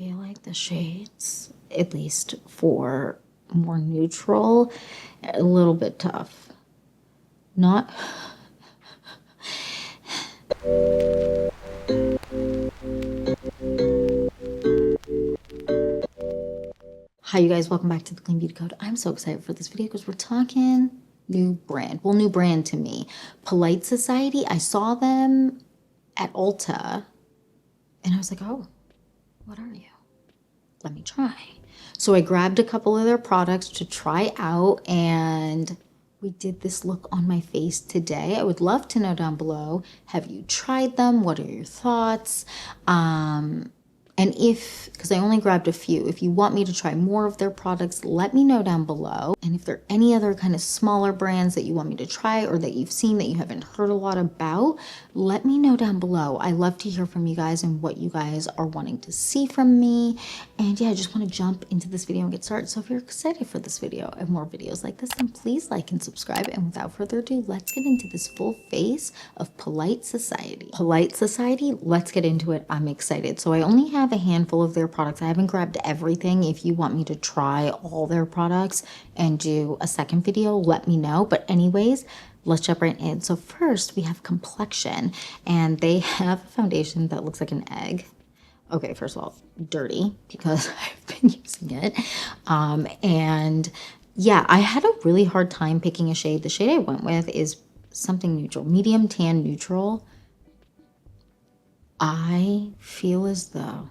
feel like the shades, at least for more neutral, a little bit tough. Not... Hi you guys, welcome back to the Clean Beauty Code. I'm so excited for this video because we're talking new brand. Well, new brand to me. Polite Society. I saw them at Ulta and I was like, oh, what are you? Let me try. So I grabbed a couple of their products to try out and we did this look on my face today. I would love to know down below, have you tried them? What are your thoughts? And because I only grabbed a few, if you want me to try more of their products, let me know down below. And if there are any other kind of smaller brands that you want me to try or that you've seen that you haven't heard a lot about, let me know down below. I love to hear from you guys and what you guys are wanting to see from me. And yeah, I just want to jump into this video and get started. So if you're excited for this video and more videos like this, then please like and subscribe. And without further ado, let's get into this full face of Polite Society. Polite Society, let's get into it. I'm excited. So I only have a handful of their products. I haven't grabbed everything. If you want me to try all their products and do a second video, let me know. But anyways, let's jump right in. So first we have complexion, and they have a foundation that looks like an egg. Okay, first of all, dirty because I've been using it. And yeah, I had a really hard time picking a shade. The shade I went with is something neutral, medium tan neutral. I feel as though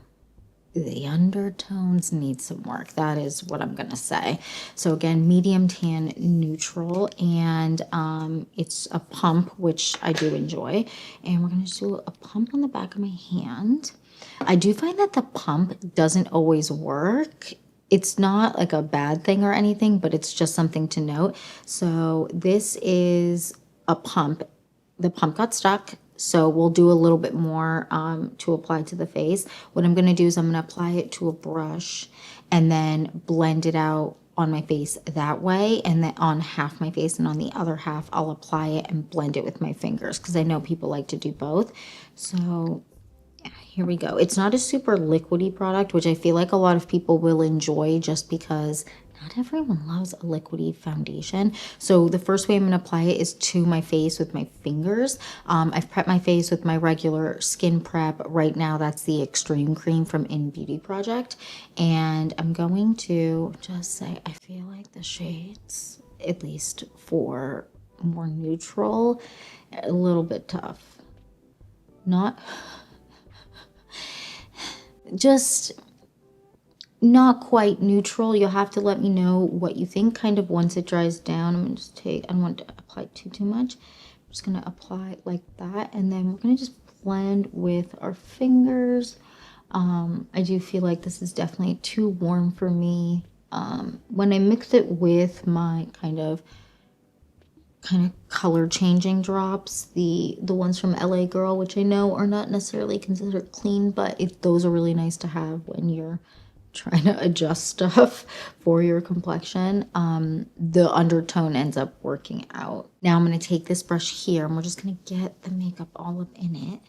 the undertones need some work. That is what I'm gonna say. So again, medium tan neutral, and it's a pump, which I do enjoy. And we're gonna just do a pump on the back of my hand. I do find that the pump doesn't always work. It's not like a bad thing or anything, but it's just something to note. So this is a pump. The pump got stuck. So we'll do a little bit more to apply to the face. What I'm gonna do is I'm gonna apply it to a brush and then blend it out on my face that way, and then on half my face, and on the other half I'll apply it and blend it with my fingers because I know people like to do both. So here we go. It's not a super liquidy product, which I feel like a lot of people will enjoy just because not everyone loves a liquidy foundation. So the first way I'm going to apply it is to my face with my fingers. I've prepped my face with my regular skin prep. Right now, that's the Extreme Cream from In Beauty Project. And I'm going to just say, I feel like the shades, at least for more neutral, a little bit tough. Not... just not quite neutral. You'll have to let me know what you think kind of once it dries down. I'm gonna just take, I don't want to apply too much. I'm just gonna apply it like that, and then we're gonna just blend with our fingers. I do feel like this is definitely too warm for me. When I mix it with my kind of color changing drops, the ones from LA Girl, which I know are not necessarily considered clean, but those are really nice to have when you're trying to adjust stuff for your complexion. The undertone ends up working out. Now I'm going to take this brush here and we're just going to get the makeup all up in it.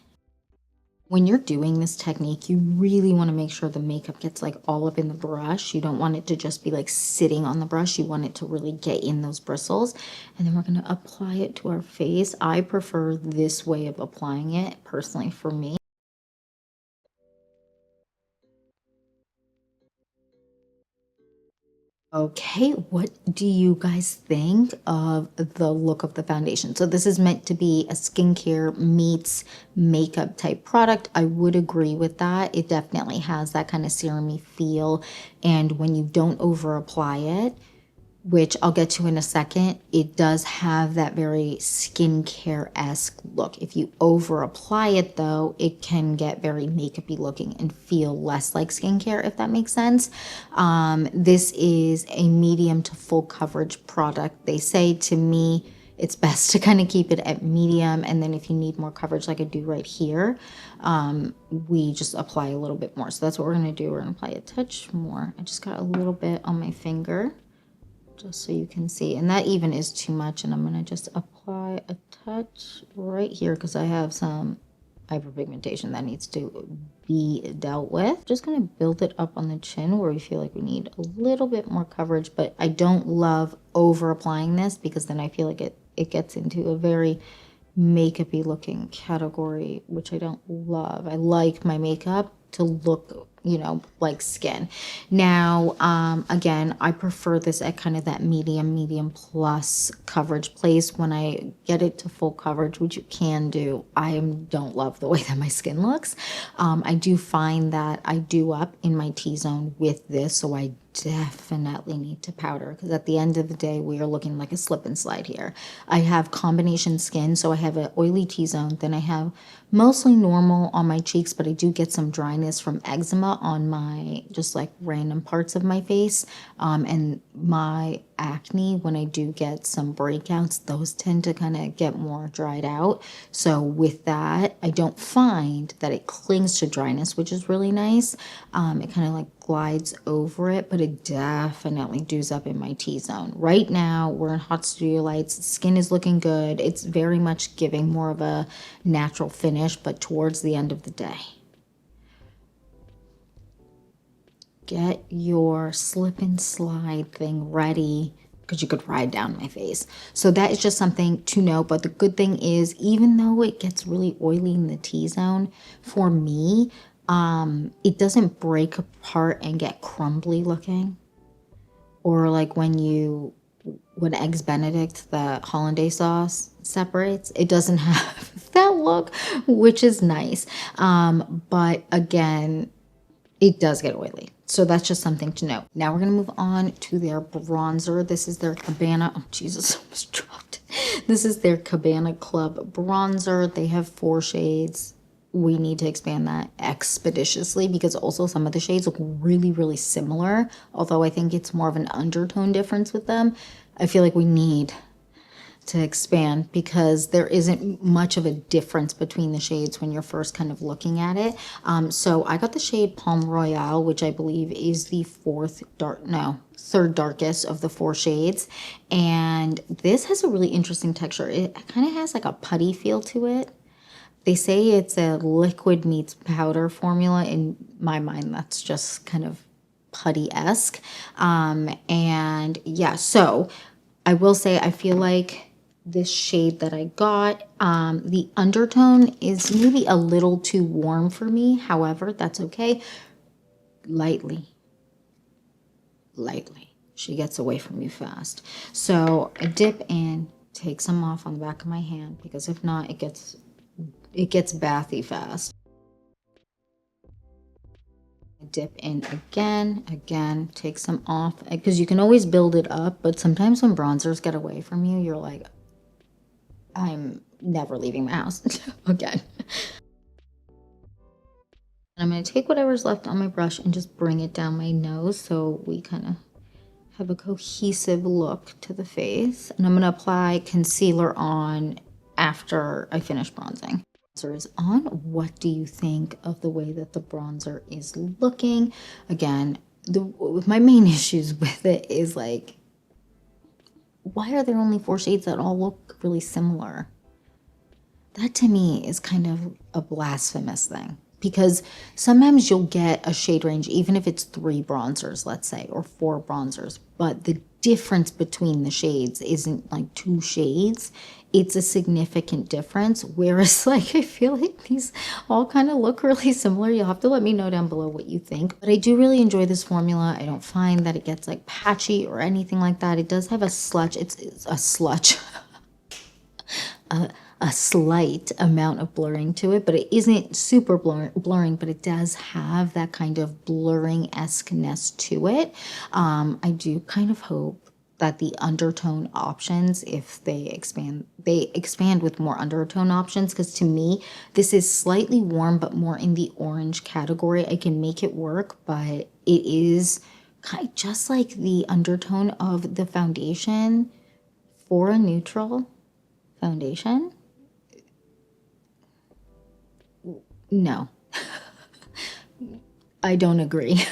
When you're doing this technique, you really want to make sure the makeup gets like all up in the brush. You don't want it to just be like sitting on the brush. You want it to really get in those bristles. And then we're going to apply it to our face. I prefer this way of applying it personally for me. Okay, what do you guys think of the look of the foundation? So this is meant to be a skincare meets makeup type product. I would agree with that. It definitely has that kind of serum-y feel. And when you don't over apply it, which I'll get to in a second, it does have that very skincare-esque look. If you over apply it though, it can get very makeup-y looking and feel less like skincare, if that makes sense. This is a medium to full coverage product. They say to me, it's best to kind of keep it at medium, and then if you need more coverage like I do right here, we just apply a little bit more. So that's what we're gonna do. We're gonna apply a touch more. I just got a little bit on my finger, just so you can see, and that even is too much, and I'm gonna just apply a touch right here because I have hyperpigmentation that needs to be dealt with. Just gonna build it up on the chin where we feel like we need a little bit more coverage, but I don't love over applying this because then I feel like it gets into a very makeup-y looking category, which I don't love. I like my makeup to look, you know, like skin. Now, again, I prefer this at kind of that medium plus coverage place. When I get it to full coverage, which you can do, don't love the way that my skin looks. I do find that I do up in my T-zone with this, so I definitely need to powder because at the end of the day we are looking like a slip and slide here. I have combination skin, so I have an oily T-zone, then I have mostly normal on my cheeks, but I do get some dryness from eczema on my just like random parts of my face, and my acne, when I do get some breakouts, those tend to kind of get more dried out. So with that, I don't find that it clings to dryness, which is really nice. It kind of like glides over it, but it definitely dews up in my T-zone. Right now, we're in hot studio lights. Skin is looking good. It's very much giving more of a natural finish, but towards the end of the day, get your slip and slide thing ready because you could ride down my face. So that is just something to know. But the good thing is, even though it gets really oily in the T-zone, for me, it doesn't break apart and get crumbly looking. Or like when Eggs Benedict, the hollandaise sauce separates, it doesn't have that look, which is nice. But again, it does get oily. So that's just something to note. Now we're going to move on to their bronzer. This is their Cabana. Oh, Jesus, I almost dropped it. This is their Cabana Club bronzer. They have 4 shades. We need to expand that expeditiously because also some of the shades look really similar. Although I think it's more of an undertone difference with them. I feel like we need to expand because there isn't much of a difference between the shades when you're first kind of looking at it. So I got the shade Palm Royale, which I believe is the third darkest of the 4 shades. And this has a really interesting texture. It kind of has like a putty feel to it. They say it's a liquid meets powder formula. In my mind, that's just kind of putty-esque. And yeah, so I will say I feel like this shade that I got, the undertone is maybe a little too warm for me. However, that's okay. Lightly. She gets away from you fast. So I dip in, take some off on the back of my hand because if not, it gets bathy fast. Dip in again, take some off because you can always build it up, but sometimes when bronzers get away from you, you're like, I'm never leaving my house again. I'm going to take whatever's left on my brush and just bring it down my nose so we kind of have a cohesive look to the face. And I'm going to apply concealer on after I finish bronzing. Bronzer is on. What do you think of the way that the bronzer is looking? Again, my main issues with it is like, why are there only 4 shades that all look really similar? That to me is kind of a blasphemous thing because sometimes you'll get a shade range, even if it's 3 bronzers, let's say, or 4 bronzers, but the difference between the shades isn't like 2 shades. It's a significant difference. Whereas like, I feel like these all kind of look really similar. You'll have to let me know down below what you think. But I do really enjoy this formula. I don't find that it gets like patchy or anything like that. It does have a sludge. It's a sludge. A slight amount of blurring to it, but it isn't super blurring, but it does have that kind of blurring-esque-ness to it. I do kind of hope that the undertone options, if they expand with more undertone options, because to me, this is slightly warm, but more in the orange category. I can make it work, but it is kind of just like the undertone of the foundation for a neutral foundation. No, I don't agree.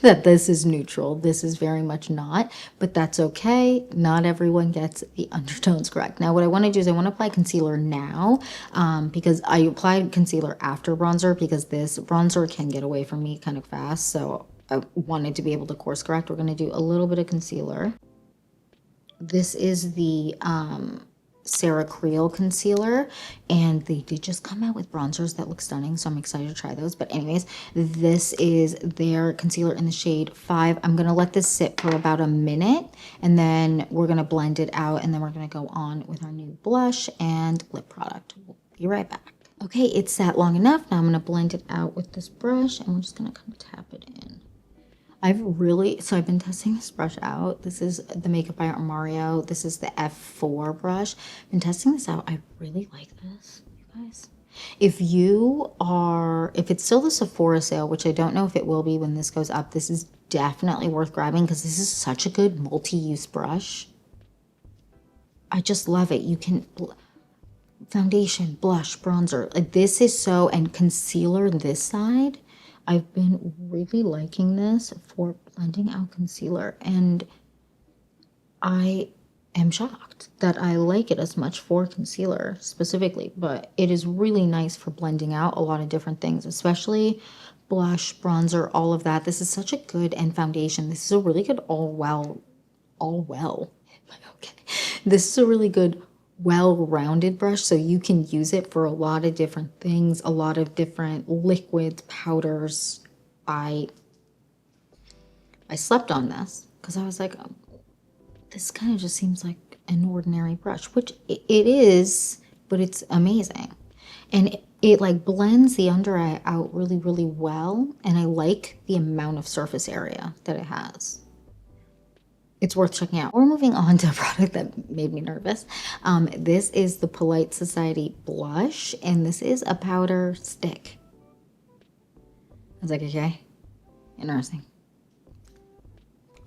that this is neutral. This is very much not, but that's okay. Not everyone gets the undertones correct. Now, what I want to do is I want to apply concealer now, because I applied concealer after bronzer because this bronzer can get away from me kind of fast. So I wanted to be able to course correct. We're going to do a little bit of concealer. This is the Sarah Creel concealer, and they did just come out with bronzers that look stunning, so I'm excited to try those. But anyways, this is their concealer in the shade 5. I'm gonna let this sit for about a minute, and then we're gonna blend it out, and then we're gonna go on with our new blush and lip product. We'll be right back. Okay, it's sat long enough. Now I'm gonna blend it out with this brush, and we're just gonna kind of tap it in. I've been testing this brush out. This is the Makeup by Mario. This is the F4 brush. I've been testing this out. I really like this, you guys. If it's still the Sephora sale, which I don't know if it will be when this goes up, this is definitely worth grabbing because this is such a good multi-use brush. I just love it. You can foundation, blush, bronzer. Like this is so, and concealer this side. I've been really liking this for blending out concealer, and I am shocked that I like it as much for concealer specifically, but it is really nice for blending out a lot of different things, especially blush, bronzer, all of that. This is such a good, and foundation. This is a really good okay. This is a really good well-rounded brush, so you can use it for a lot of different things, a lot of different liquids, powders. I slept on this because I was like, oh, this kind of just seems like an ordinary brush, which it is, but it's amazing. And it like blends the under eye out really, really well, and I like the amount of surface area that it has. It's worth checking out. We're moving on to a product that made me nervous. This is the Polite Society blush, and this is a powder stick. I was like, okay, interesting.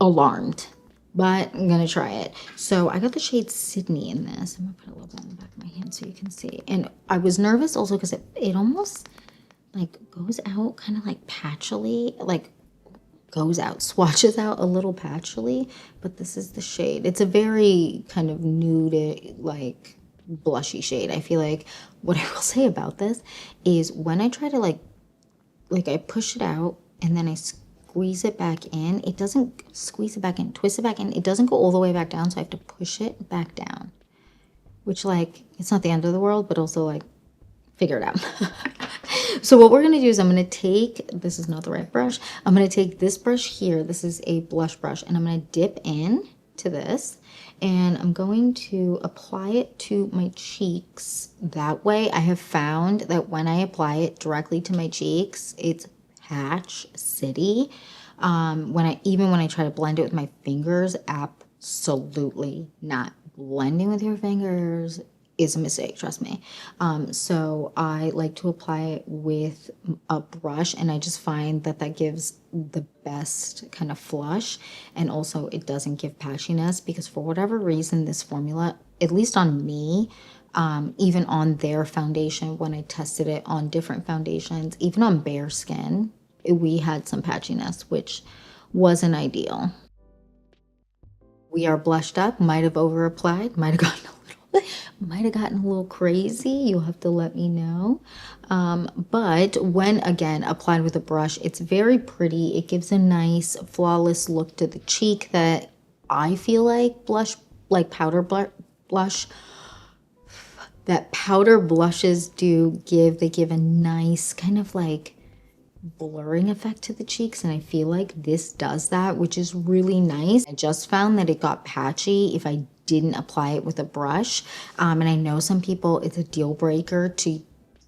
Alarmed, but I'm gonna try it. So I got the shade Sydney in this. I'm gonna put a little bit on the back of my hand so you can see. And I was nervous also because it almost like goes out kind of like patchily, like swatches out a little patchily, but this is the shade. It's a very kind of nude, like blushy shade. I feel like what I will say about this is when I try to like I push it out and then I squeeze it back in, it doesn't squeeze it back in, twist it back in, it doesn't go all the way back down, so I have to push it back down, which like, it's not the end of the world, but also like, figure it out. So what we're going to do is I'm going to take, this is not the right brush, I'm going to take this brush here, this is a blush brush, and I'm going to dip in to this, and I'm going to apply it to my cheeks. That way I have found that when I apply it directly to my cheeks, it's patch city. When I try to blend it with my fingers, absolutely not. Blending with your fingers is a mistake, trust me. So I like to apply it with a brush, and I just find that gives the best kind of flush, and also it doesn't give patchiness, because for whatever reason this formula, at least on me, even on their foundation, when I tested it on different foundations, even on bare skin, we had some patchiness, which wasn't ideal. We are blushed up, might have over applied, might have gotten a little crazy. You'll have to let me know. But when again applied with a brush, it's very pretty. It gives a nice flawless look to the cheek that I feel like powder blush, that powder blushes do give. They give a nice kind of like blurring effect to the cheeks, and I feel like this does that, which is really nice. I just found that it got patchy if I didn't apply it with a brush, and I know some people, it's a deal breaker to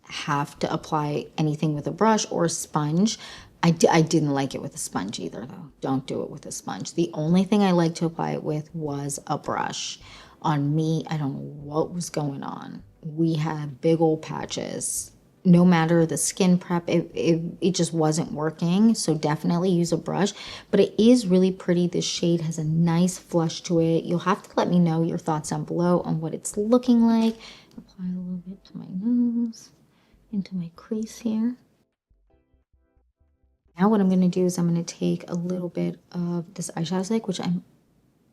have to apply anything with a brush or a sponge. I didn't like it with a sponge either, though. Don't do it with a sponge. The only thing I like to apply it with was a brush. On me, I don't know what was going on. We had big old patches. No matter the skin prep, it just wasn't working. So definitely use a brush, but it is really pretty. This shade has a nice flush to it. You'll have to let me know your thoughts down below on what it's looking like. Apply a little bit to my nose, into my crease here. Now what I'm going to do is I'm going to take a little bit of this eyeshadow stick, which I'm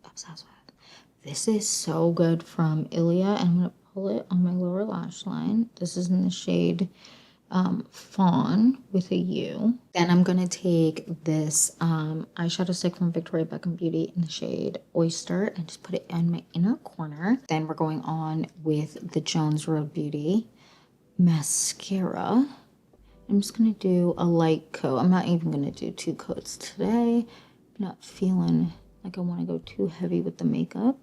obsessed with. This is so good from Ilia, and I'm going to pull it on my lower lash line. This is in the shade Fawn with a U. Then I'm going to take this eyeshadow stick from Victoria Beckham Beauty in the shade Oyster and just put it in my inner corner. Then we're going on with the Jones Road Beauty mascara. I'm just going to do a light coat. I'm not even going to do 2 coats today. I'm not feeling like I want to go too heavy with the makeup.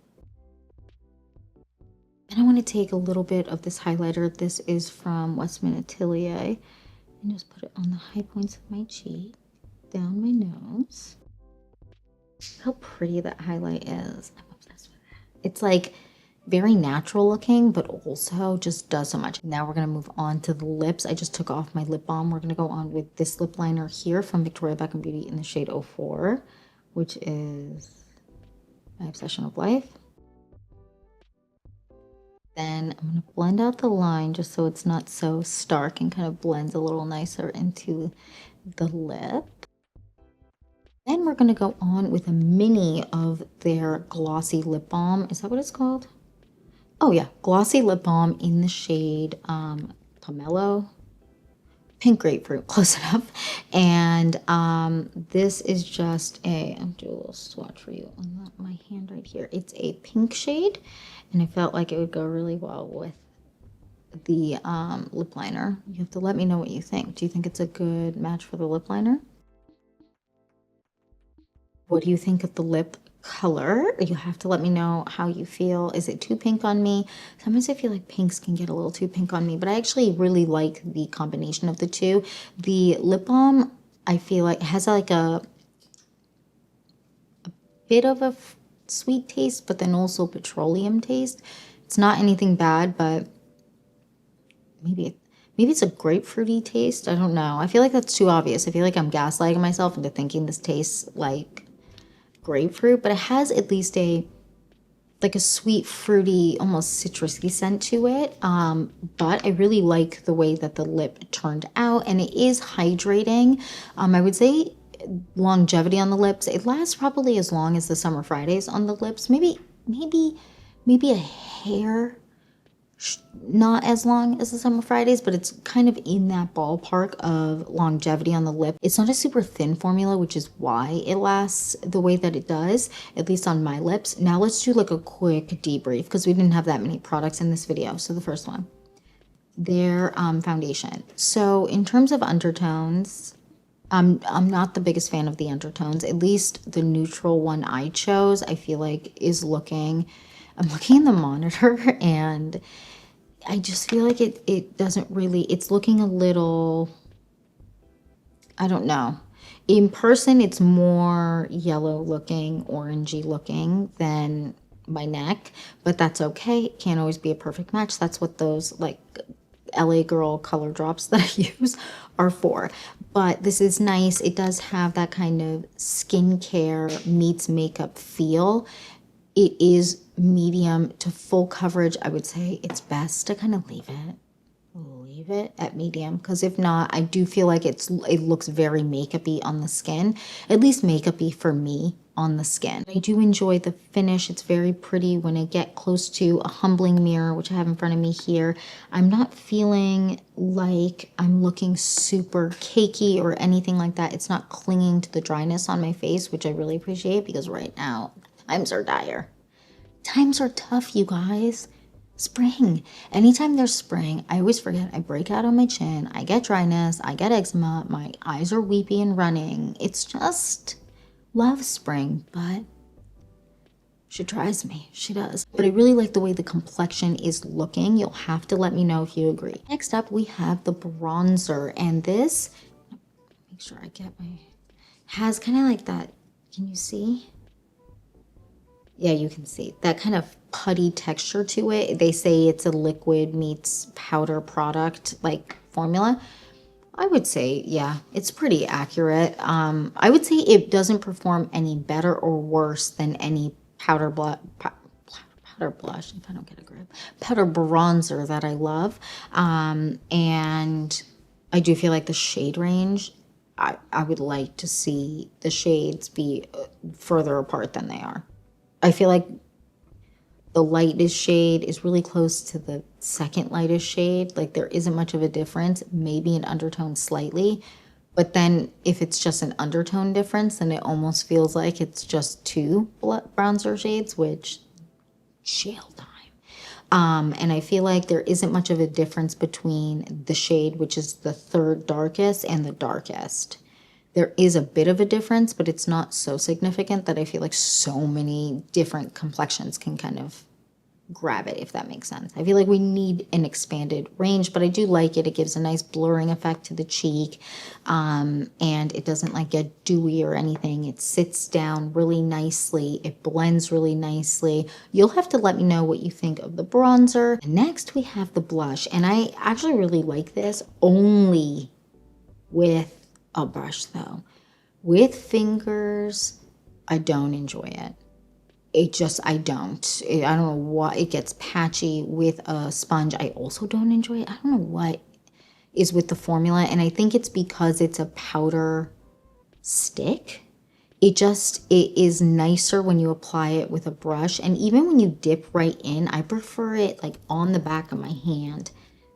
And I want to take a little bit of this highlighter. This is from Westman Atelier. And just put it on the high points of my cheek, down my nose. How pretty that highlight is. I'm obsessed with it. It's like very natural looking, but also just does so much. Now we're going to move on to the lips. I just took off my lip balm. We're going to go on with this lip liner here from Victoria Beckham Beauty in the shade 04, which is my obsession of life. Then I'm going to blend out the line just so it's not so stark and kind of blends a little nicer into the lip. Then we're going to go on with a mini of their glossy lip balm. Is that what it's called? Oh yeah, glossy lip balm in the shade Pomelo. Pink grapefruit, close enough. And this is just I'll do a little swatch for you on my hand right here. It's a pink shade, and I felt like it would go really well with the lip liner. You have to let me know what you think. Do you think it's a good match for the lip liner? What do you think of the lip color? You have to let me know how you feel. Is it too pink on me? Sometimes I feel like pinks can get a little too pink on me, but I actually really like the combination of the two. The lip balm, I feel like has like a bit of a sweet taste, but then also petroleum taste. It's not anything bad, but maybe it's a grapefruity taste. I don't know. I feel like that's too obvious. I feel like I'm gaslighting myself into thinking this tastes like grapefruit, but it has at least a sweet, fruity, almost citrusy scent to it. But I really like the way that the lip turned out, and it is hydrating. I would say longevity on the lips, it lasts probably as long as the Summer Fridays on the lips. Maybe a hair not as long as the Summer Fridays, but it's kind of in that ballpark of longevity on the lip. It's not a super thin formula, which is why it lasts the way that it does, at least on my lips. Now let's do like a quick debrief because we didn't have that many products in this video. So the first one, their foundation. So in terms of undertones, I'm not the biggest fan of the undertones. At least the neutral one I chose, I feel like I'm looking in the monitor and I just feel like it doesn't really, it's looking a little, I don't know. In person, it's more yellow looking, orangey looking than my neck, but that's okay. It can't always be a perfect match. That's what those like LA Girl color drops that I use are for. But this is nice. It does have that kind of skincare meets makeup feel. It is medium to full coverage. I would say it's best to kind of leave it at medium, because if not, I do feel like it looks very makeup-y on the skin, at least makeup-y for me on the skin. I do enjoy the finish. It's very pretty. When I get close to a humbling mirror, which I have in front of me here, I'm not feeling like I'm looking super cakey or anything like that. It's not clinging to the dryness on my face, which I really appreciate, because right now times are dire. Times are tough, you guys. Spring. Anytime there's spring, I always forget. I break out on my chin. I get dryness. I get eczema. My eyes are weepy and running. It's just love spring, but she tries me. She does. But I really like the way the complexion is looking. You'll have to let me know if you agree. Next up, we have the bronzer. And this, make sure I get has kind of like that. Can you see? Yeah, you can see that kind of putty texture to it. They say it's a liquid meets powder product like formula. I would say, yeah, it's pretty accurate. I would say it doesn't perform any better or worse than any powder blush, if I don't get a grip, powder bronzer that I love. And I do feel like the shade range I would like to see the shades be further apart than they are. I feel like the lightest shade is really close to the second lightest shade. Like there isn't much of a difference, maybe an undertone slightly. But then if it's just an undertone difference, then it almost feels like it's just two bronzer shades, which jail time. And I feel like there isn't much of a difference between the shade, which is the third darkest, and the darkest. There is a bit of a difference, but it's not so significant that I feel like so many different complexions can kind of grab it, if that makes sense. I feel like we need an expanded range, but I do like it. It gives a nice blurring effect to the cheek, and it doesn't like get dewy or anything. It sits down really nicely. It blends really nicely. You'll have to let me know what you think of the bronzer. And next we have the blush, and I actually really like this only with a brush though. With fingers, I don't enjoy it. I don't. I don't know what, it gets patchy with a sponge. I also don't enjoy it. I don't know what is with the formula, and I think it's because it's a powder stick. It is nicer when you apply it with a brush, and even when you dip right in, I prefer it like on the back of my hand,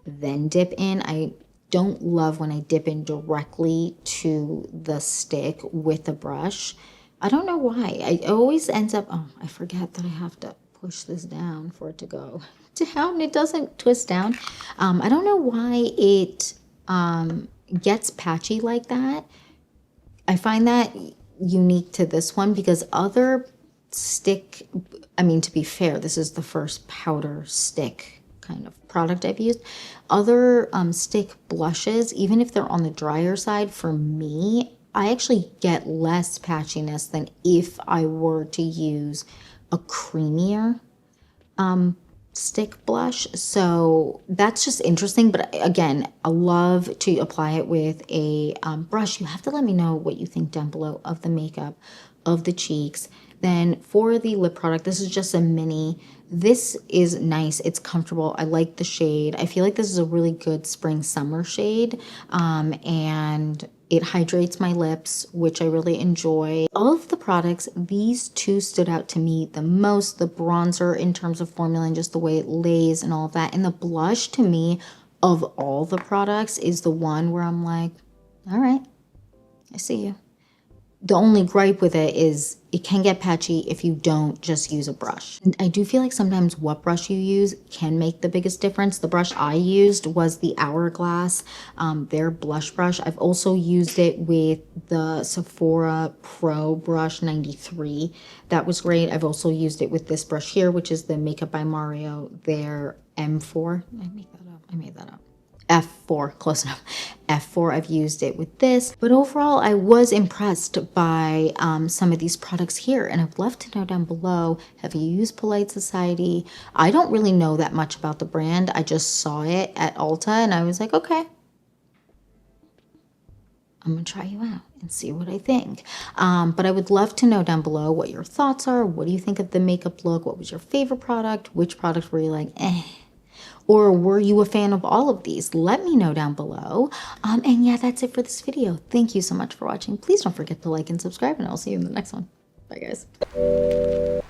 then dip in. I don't love when I dip in directly to the stick with the brush. I don't know why. It always ends up, oh, I forget that I have to push this down for it to go down. It doesn't twist down. I don't know why it gets patchy like that. I find that unique to this one because other stick, I mean, to be fair, this is the first powder stick kind of product I've used. Other stick blushes, even if they're on the drier side, for me, I actually get less patchiness than if I were to use a creamier stick blush. So that's just interesting. But again, I love to apply it with a brush. You have to let me know what you think down below of the makeup, of the cheeks. Then for the lip product, this is just a mini. This is nice. It's comfortable. I like the shade. I feel like this is a really good spring summer shade. And it hydrates my lips, which I really enjoy. Of the products, these two stood out to me the most. The bronzer in terms of formula and just the way it lays and all of that. And the blush to me, of all the products, is the one where I'm like, all right, I see you. The only gripe with it is it can get patchy if you don't just use a brush. And I do feel like sometimes what brush you use can make the biggest difference. The brush I used was the Hourglass, their blush brush. I've also used it with the Sephora Pro Brush 93. That was great. I've also used it with this brush here, which is the Makeup by Mario, their M4. I made that up. F4, close enough. F4, I've used it with this. But overall, I was impressed by some of these products here. And I'd love to know down below, have you used Polite Society? I don't really know that much about the brand. I just saw it at Ulta and I was like, okay, I'm gonna try you out and see what I think. But I would love to know down below what your thoughts are. What do you think of the makeup look? What was your favorite product? Which product were you like, eh? Or were you a fan of all of these? Let me know down below. And yeah, that's it for this video. Thank you so much for watching. Please don't forget to like and subscribe, and I'll see you in the next one. Bye, guys.